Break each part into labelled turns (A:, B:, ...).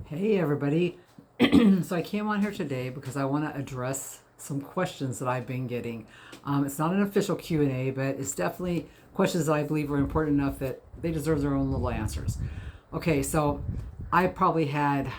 A: Hey everybody. So I came on here today because I want to address some questions that I've been getting. It's not an official Q&A, but it's definitely questions that I believe are important enough that they deserve their own little answers. Okay, so I probably had,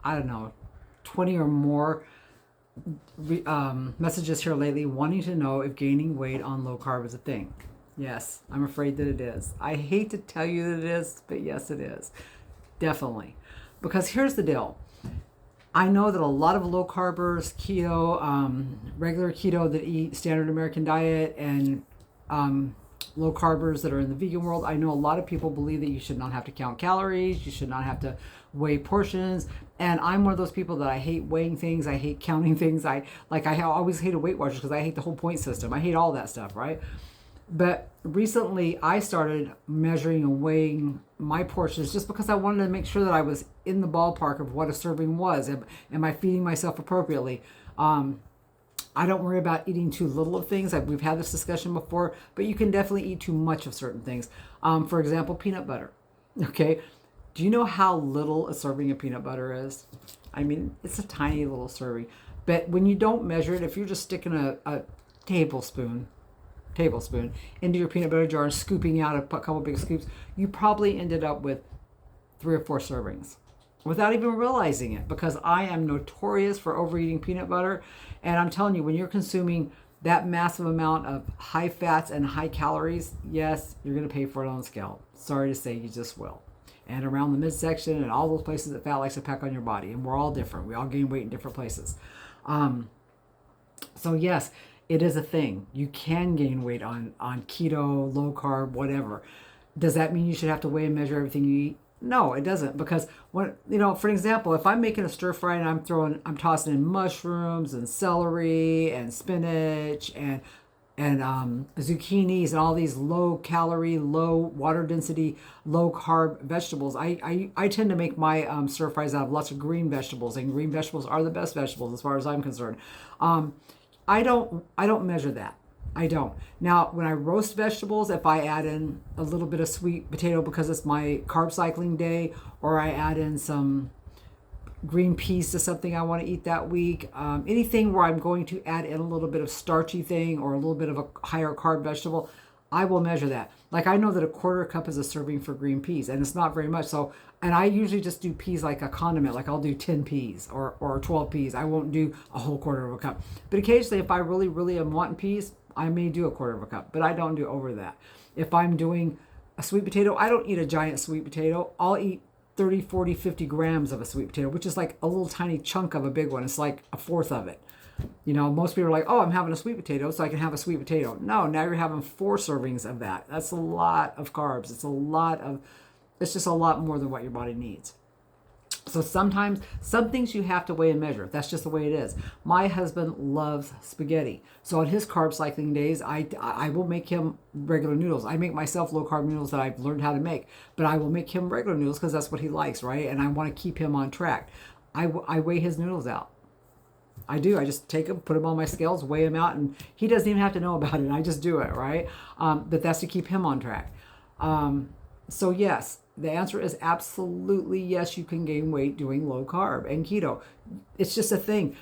A: I don't know, 20 or more messages here lately wanting to know if gaining weight on low carb is a thing. Yes, I'm afraid that it is. I hate to tell you that it is, but yes, it is. Definitely. Because here's the deal. I know that a lot of low carbers, keto, regular keto that eat standard American diet, and low carbers that are in the vegan world, I know a lot of people believe that you should not have to count calories, you should not have to weigh portions. And I'm one of those people that I hate weighing things, I hate counting things. I always hated Weight Watchers because I hate the whole point system. I hate all that stuff, right? But recently I started measuring and weighing my portions just because I wanted to make sure that I was in the ballpark of what a serving was. Am I feeding myself appropriately? I don't worry about eating too little of things. We've had this discussion before, but you can definitely eat too much of certain things. For example, peanut butter. Okay. Do you know how little a serving of peanut butter is? I mean, it's a tiny little serving. But when you don't measure it, if you're just sticking a tablespoon tablespoon into your peanut butter jar and scooping out a couple big scoops, you probably ended up with 3 or 4 servings without even realizing it, because I am notorious for overeating peanut butter. And I'm telling you, when you're consuming that massive amount of high fats and high calories, yes, you're going to pay for it on the scale. Sorry to say, you just will. And around the midsection and all those places that fat likes to pack on your body. And we're all different. We all gain weight in different places. So yes, it is a thing. You can gain weight on keto, low carb, whatever. Does that mean you should have to weigh and measure everything you eat? No, it doesn't. Because when, for example, if I'm making a stir fry and I'm tossing in mushrooms and celery and spinach and zucchinis and all these low calorie, low water density, low carb vegetables. I tend to make my stir fries out of lots of green vegetables, and green vegetables are the best vegetables as far as I'm concerned. I don't measure that. I don't. Now, when I roast vegetables, if I add in a little bit of sweet potato because it's my carb cycling day, or I add in some green peas to something I want to eat that week, anything where I'm going to add in a little bit of starchy thing or a little bit of a higher carb vegetable, I will measure that. Like, I know that a quarter cup is a serving for green peas, and it's not very much. So, and I usually just do peas like a condiment. Like, I'll do 10 peas or 12 peas. I won't do a whole quarter of a cup. But occasionally, if I really, really am wanting peas, I may do a quarter of a cup, but I don't do over that. If I'm doing a sweet potato, I don't eat a giant sweet potato. I'll eat 30, 40, 50 grams of a sweet potato, which is like a little tiny chunk of a big one. It's like a fourth of it. Most people are like, oh, I'm having a sweet potato, so I can have a sweet potato. No, now you're having 4 servings of that. That's a lot of carbs. It's just a lot more than what your body needs. So sometimes some things you have to weigh and measure. That's just the way it is. My husband loves spaghetti. So on his carb cycling days, I will make him regular noodles. I make myself low carb noodles that I've learned how to make, but I will make him regular noodles because that's what he likes, right? And I want to keep him on track. I weigh his noodles out. I do. I just take them, put them on my scales, weigh them out, and he doesn't even have to know about it. I just do it, right? But that's to keep him on track. So yes, the answer is absolutely yes. You can gain weight doing low carb and keto. It's just a thing.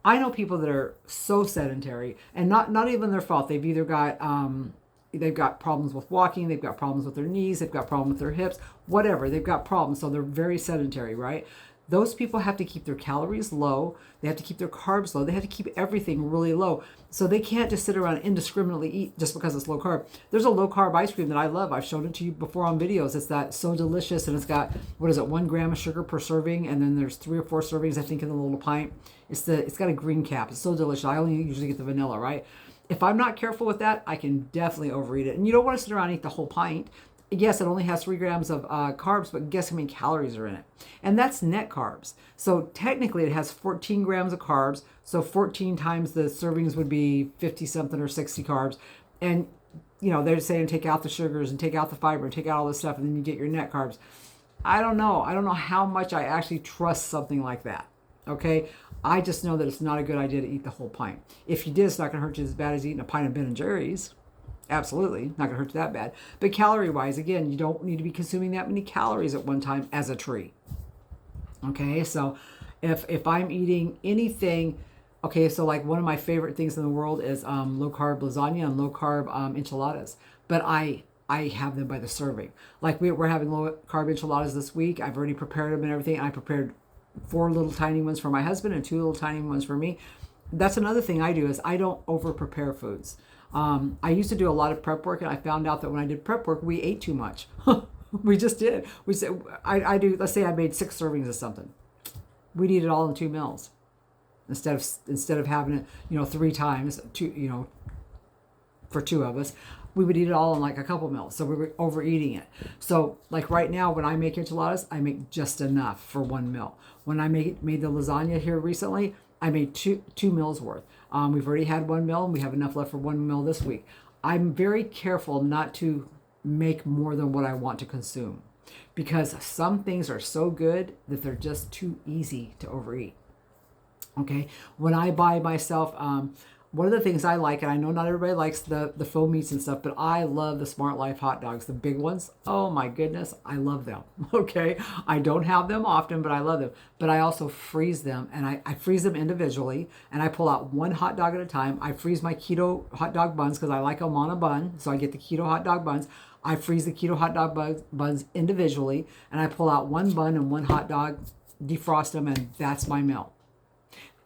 A: I know people that are so sedentary, and not even their fault. They've got problems with walking. They've got problems with their knees. They've got problems with their hips. Whatever. They've got problems, so they're very sedentary, right? Those people have to keep their calories low. They have to keep their carbs low. They have to keep everything really low. So they can't just sit around and indiscriminately eat just because it's low carb. There's a low carb ice cream that I love. I've shown it to you before on videos. It's that So Delicious, and it's got, 1 gram of sugar per serving, and then there's 3 or 4 servings, I think, in the little pint. It's got a green cap. It's so delicious. I only usually get the vanilla, right? If I'm not careful with that, I can definitely overeat it. And you don't want to sit around and eat the whole pint. Yes, it only has 3 grams of carbs, but guess how many calories are in it? And that's net carbs. So technically it has 14 grams of carbs. So 14 times the servings would be 50 something or 60 carbs. And, they're saying take out the sugars and take out the fiber and take out all this stuff, and then you get your net carbs. I don't know. I don't know how much I actually trust something like that. Okay? I just know that it's not a good idea to eat the whole pint. If you did, it's not going to hurt you as bad as eating a pint of Ben& Jerry's. Absolutely, not going to hurt you that bad. But calorie-wise, again, you don't need to be consuming that many calories at one time as a tree. Okay, so if I'm eating anything, okay, so like one of my favorite things in the world is low carb lasagna and low carb enchiladas, but I have them by the serving. Like we're having low carb enchiladas this week. I've already prepared them and everything. I prepared four little tiny ones for my husband and two little tiny ones for me. That's another thing I do is I don't over prepare foods. I used to do a lot of prep work, and I found out that when I did prep work, we ate too much. We just did. We said I do. Let's say I made 6 servings of something. We'd eat it all in 2 meals instead of having it 3 times, for two of us. We would eat it all in like a couple meals, so we were overeating it. So like right now, when I make enchiladas, I make just enough for 1 meal. When I made the lasagna here recently, I made two meals worth. We've already had 1 meal, and we have enough left for 1 meal this week. I'm very careful not to make more than what I want to consume, because some things are so good that they're just too easy to overeat. Okay, when I buy myself, one of the things I like, and I know not everybody likes the faux meats and stuff, but I love the Smart Life hot dogs, the big ones. Oh my goodness, I love them. Okay, I don't have them often, but I love them. But I also freeze them, and I freeze them individually, and I pull out one hot dog at a time. I freeze my keto hot dog buns because I like them on a bun, so I get the keto hot dog buns. I freeze the keto hot dog buns individually, and I pull out one bun and one hot dog, defrost them, and that's my meal.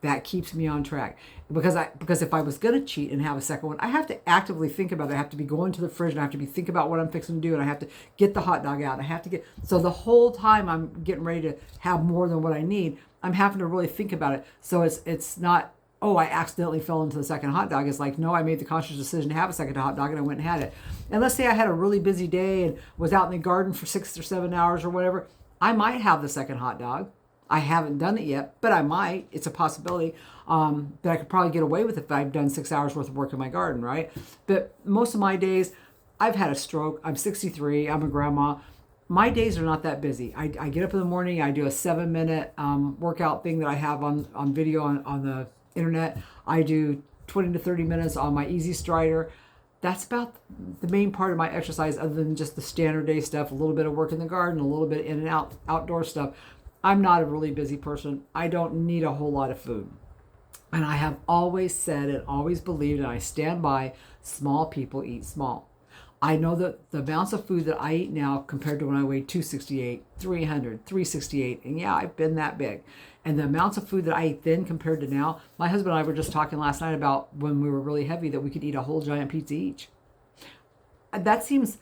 A: That keeps me on track, because if I was gonna cheat and have a second one, I have to actively think about it. I have to be going to the fridge, and I have to be think about what I'm fixing to do, and I have to get the hot dog out. I have to get, so the whole time I'm getting ready to have more than what I need, I'm having to really think about it. So it's not, oh, I accidentally fell into the second hot dog. It's like, no, I made the conscious decision to have a second hot dog, and I went and had it. And let's say I had a really busy day and was out in the garden for 6 or 7 hours or whatever, I might have the second hot dog. I haven't done it yet, but I might. It's a possibility that I could probably get away with it if I've done 6 hours worth of work in my garden, right? But most of my days, I've had a stroke. I'm 63. I'm a grandma. My days are not that busy. I get up in the morning. I do a 7-minute workout thing that I have on video on the internet. I do 20 to 30 minutes on my Easy Strider. That's about the main part of my exercise, other than just the standard day stuff, a little bit of work in the garden, a little bit in and out outdoor stuff. I'm not a really busy person. I don't need a whole lot of food. And I have always said and always believed, and I stand by, small people eat small. I know that the amounts of food that I eat now compared to when I weighed 268, 300, 368, and yeah, I've been that big. And the amounts of food that I ate then compared to now, my husband and I were just talking last night about when we were really heavy that we could eat a whole giant pizza each. That seems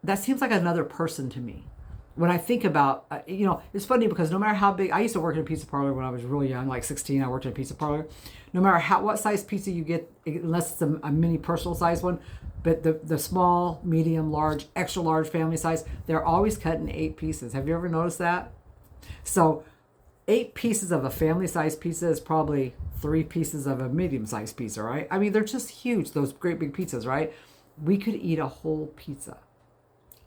A: like another person to me. When I think about, it's funny because no matter how big, I used to work in a pizza parlor when I was really young, like 16, I worked in a pizza parlor. No matter what size pizza you get, unless it's a mini personal size one, but the small, medium, large, extra large family size, they're always cut in 8 pieces. Have you ever noticed that? So 8 pieces of a family size pizza is probably 3 pieces of a medium sized pizza, right? I mean, they're just huge, those great big pizzas, right? We could eat a whole pizza.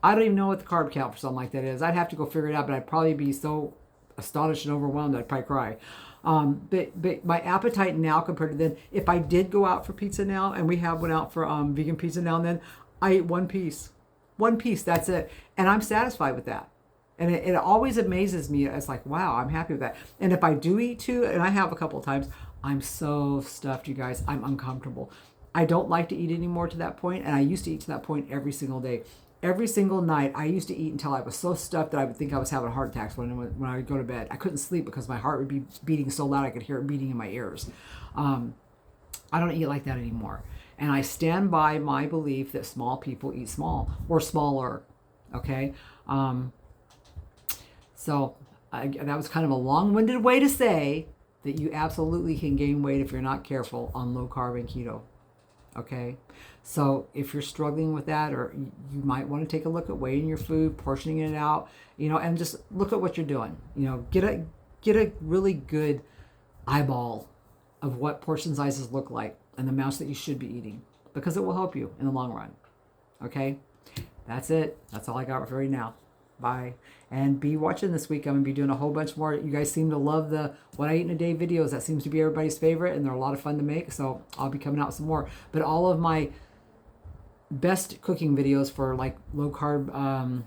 A: I don't even know what the carb count for something like that is. I'd have to go figure it out, but I'd probably be so astonished and overwhelmed that I'd probably cry. But my appetite now compared to then, if I did go out for pizza now, and we have one out for vegan pizza now and then, I eat 1 piece. 1 piece, that's it. And I'm satisfied with that. And it always amazes me. It's like, wow, I'm happy with that. And if I do eat 2, and I have a couple of times, I'm so stuffed, you guys. I'm uncomfortable. I don't like to eat anymore to that point, and I used to eat to that point every single day. Every single night, I used to eat until I was so stuffed that I would think I was having heart attacks when I would go to bed. I couldn't sleep because my heart would be beating so loud I could hear it beating in my ears. I don't eat like that anymore. And I stand by my belief that small people eat small or smaller. Okay? So that was kind of a long-winded way to say that you absolutely can gain weight if you're not careful on low carb and keto. Okay, so if you're struggling with that, or you might want to take a look at weighing your food, portioning it out, and just look at what you're doing. Get a really good eyeball of what portion sizes look like and the amounts that you should be eating, because it will help you in the long run. Okay, that's it. That's all I got for right now. Bye. And be watching this week. I'm going to be doing a whole bunch more. You guys seem to love the what I eat in a day videos. That seems to be everybody's favorite, and they're a lot of fun to make. So I'll be coming out with some more. But all of my best cooking videos for like low carb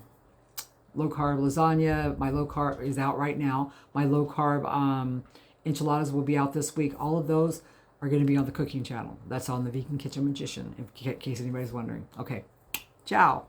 A: low carb lasagna. My low carb is out right now. My low carb enchiladas will be out this week. All of those are going to be on the cooking channel. That's on the Vegan Kitchen Magician, in case anybody's wondering. Okay, ciao.